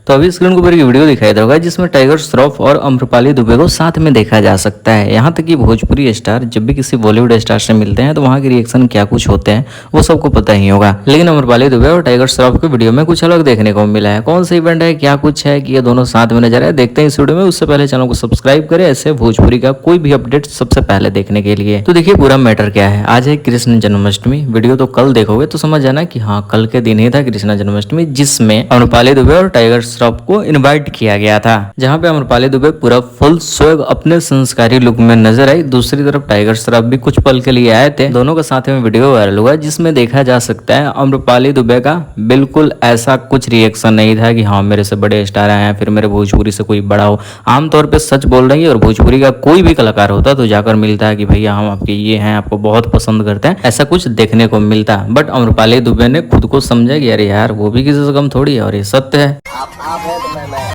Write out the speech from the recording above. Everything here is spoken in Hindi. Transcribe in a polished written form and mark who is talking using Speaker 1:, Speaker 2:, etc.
Speaker 1: तो अभी स्क्रीन के ऊपर एक वीडियो दिखाई दे होगा जिसमें टाइगर श्रॉफ और अम्रपाली दुबे को साथ में देखा जा सकता है। यहाँ तक कि भोजपुरी स्टार जब भी किसी बॉलीवुड स्टार से मिलते हैं तो वहाँ के रिएक्शन क्या कुछ होते हैं वो सबको पता ही होगा। लेकिन अम्रपाली दुबे और टाइगर श्रॉफ के वीडियो में कुछ अलग देखने को मिला है। कौन सा इवेंट है, क्या कुछ है कि ये दोनों साथ में नजर आए, देखते हैं इस वीडियो में। उससे पहले चैनल को सब्सक्राइब करें ऐसे भोजपुरी का कोई भी अपडेट सबसे पहले देखने के लिए। तो देखिए पूरा मैटर क्या है। आज है कृष्ण जन्माष्टमी। वीडियो तो कल देखोगे तो समझ जाना कि हाँ कल के दिन ही था कृष्ण जन्माष्टमी, जिसमें अम्रपाली दुबे और टाइगर श्रॉफ को इनवाइट किया गया था। जहां पे अम्रपाली दुबे पूरा फुल स्वैग अपने संस्कारी लुक में नजर आई। दूसरी तरफ टाइगर श्रॉफ भी कुछ पल के लिए आए थे। दोनों का साथ में वीडियो वायरल हुआ जिसमें देखा जा सकता है अम्रपाली दुबे का बिल्कुल ऐसा कुछ रिएक्शन नहीं था कि हाँ मेरे से बड़े स्टार आए हैं, फिर मेरे भोजपुरी से कोई बड़ा हो। आमतौर पर सच बोल रही है और भोजपुरी का कोई भी कलाकार होता तो जाकर मिलता है कि भैया हम आपके ये हैं, आपको बहुत पसंद करते हैं, ऐसा कुछ देखने को मिलता। बट अम्रपाली दुबे ने खुद को समझा कि अरे यार वो भी किसी से कम थोड़ी है और ये सत्य है।
Speaker 2: आप है तो मैं